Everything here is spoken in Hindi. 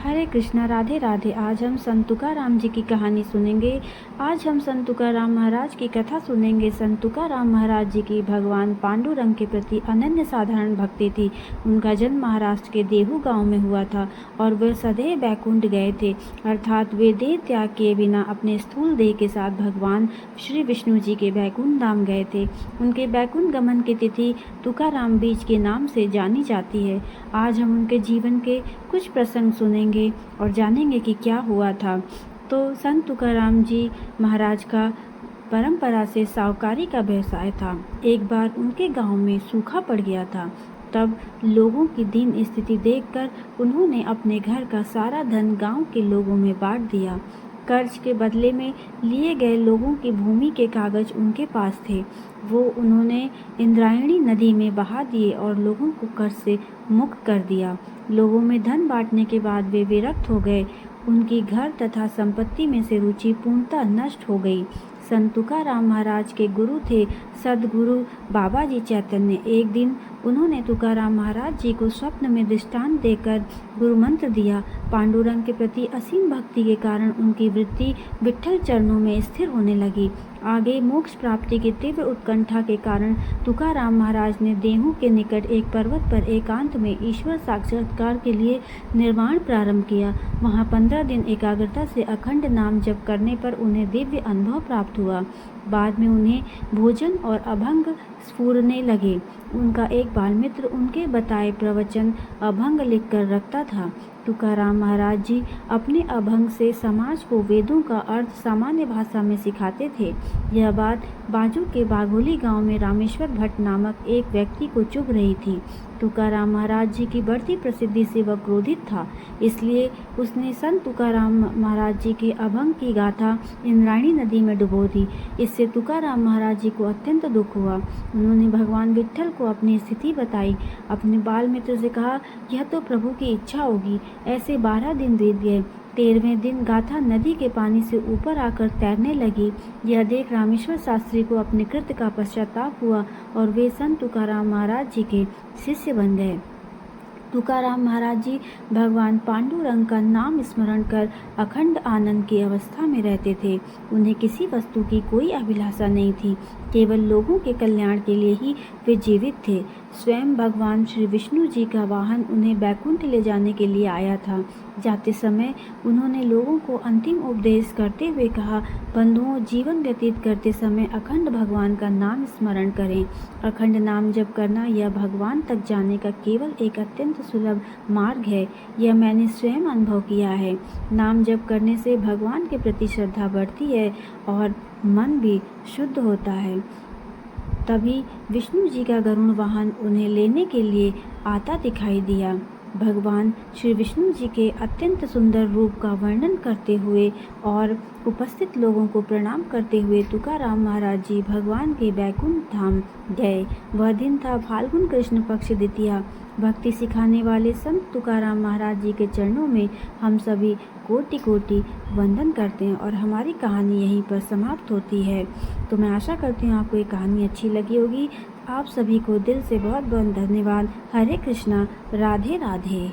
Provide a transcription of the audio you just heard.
हरे कृष्णा, राधे राधे। आज हम संत तुकाराम जी की कहानी सुनेंगे। आज हम संत तुकाराम महाराज की कथा सुनेंगे। संत तुकाराम महाराज जी की भगवान पांडुरंग के प्रति अनन्य साधारण भक्ति थी। उनका जन्म महाराष्ट्र के देहू गांव में हुआ था और वे सदैव बैकुंठ गए थे, अर्थात वे देह त्याग किए बिना अपने स्थूल देह के साथ भगवान श्री विष्णु जी के बैकुंठ धाम गए थे। उनके बैकुंठ गमन की तिथि तुकाराम बीज के नाम से जानी जाती है। आज हम उनके जीवन के कुछ प्रसंग सुनेंगे और जानेंगे कि क्या हुआ था। तो संत तुकाराम जी महाराज का परंपरा से साहूकारी का व्यवसाय था। एक बार उनके गांव में सूखा पड़ गया था। तब लोगों की दीन स्थिति देखकर उन्होंने अपने घर का सारा धन गांव के लोगों में बांट दिया। कर्ज के बदले में लिए गए लोगों की भूमि के कागज उनके पास थे, वो उन्होंने इंद्रायणी नदी में बहा दिए और लोगों को कर्ज से मुक्त कर दिया। लोगों में धन बांटने के बाद वे विरक्त हो गए। उनकी घर तथा संपत्ति में से रुचि पूर्णतः नष्ट हो गई। संत तुकाराम महाराज के गुरु थे सदगुरु बाबा जी चैतन्य। एक दिन उन्होंने तुकाराम महाराज जी को स्वप्न में दृष्टांत देकर गुरु मंत्र दिया। पांडुरंग के प्रति असीम भक्ति के कारण उनकी वृत्ति विट्ठल चरणों में स्थिर होने लगी। आगे मोक्ष प्राप्ति की तीव्र उत्कंठा के कारण तुकाराम महाराज ने देहू के निकट एक पर्वत पर एकांत में ईश्वर साक्षात्कार के लिए निर्वाण प्रारंभ किया। वहाँ 15 दिन एकाग्रता से अखंड नाम जप करने पर उन्हें दिव्य अनुभव प्राप्त हुआ। बाद में उन्हें भोजन और अभंग स्फुरने लगे। उनका एक बाल मित्र उनके बताए प्रवचन अभंग लिख कर रखता था। तुकाराम महाराज जी अपने अभंग से समाज को वेदों का अर्थ सामान्य भाषा में सिखाते थे। यह बात बाजू के बाघोली गांव में रामेश्वर भट्ट नामक एक व्यक्ति को चुभ रही थी। तुकाराम महाराज जी की बढ़ती प्रसिद्धि से वह क्रोधित था, इसलिए उसने संत तुकाराम महाराज जी के अभंग की गाथा इंद्रायणी नदी में डुबो दी। इससे तुकाराम महाराज जी को अत्यंत दुख हुआ। उन्होंने भगवान विट्ठल को अपनी स्थिति बताई। अपने बाल मित्र से कहा, यह तो प्रभु की इच्छा होगी। ऐसे 12 दिन बीत गए। 13वें दिन गाथा नदी के पानी से ऊपर आकर तैरने लगी। यह देख रामेश्वर शास्त्री को अपने कृत्य का पश्चाताप हुआ और वे संत तुकाराम महाराज जी के शिष्य बन गए। तुकाराम महाराज जी भगवान पांडुरंग का नाम स्मरण कर अखंड आनंद की अवस्था में रहते थे। उन्हें किसी वस्तु की कोई अभिलाषा नहीं थी, केवल लोगों के कल्याण के लिए ही वे जीवित थे। स्वयं भगवान श्री विष्णु जी का वाहन उन्हें बैकुंठ ले जाने के लिए आया था। जाते समय उन्होंने लोगों को अंतिम उपदेश करते हुए कहा, बंधुओं, जीवन व्यतीत करते समय अखंड भगवान का नाम स्मरण करें। अखंड नाम जप करना यह भगवान तक जाने का केवल एक अत्यंत सुलभ मार्ग है। यह मैंने स्वयं अनुभव किया है। नाम जप करने से भगवान के प्रति श्रद्धा बढ़ती है और मन भी शुद्ध होता है। तभी विष्णु जी का गरुड़ वाहन उन्हें लेने के लिए आता दिखाई दिया। भगवान श्री विष्णु जी के अत्यंत सुंदर रूप का वर्णन करते हुए और उपस्थित लोगों को प्रणाम करते हुए तुकाराम महाराज जी भगवान के बैकुंठ धाम गए। वह दिन था फाल्गुन कृष्ण पक्ष द्वितीया। भक्ति सिखाने वाले संत तुकाराम महाराज जी के चरणों में हम सभी कोटि कोटि वंदन करते हैं और हमारी कहानी यहीं पर समाप्त होती है। तो मैं आशा करती हूँ आपको ये कहानी अच्छी लगी होगी। आप सभी को दिल से बहुत बहुत धन्यवाद। हरे कृष्णा, राधे राधे।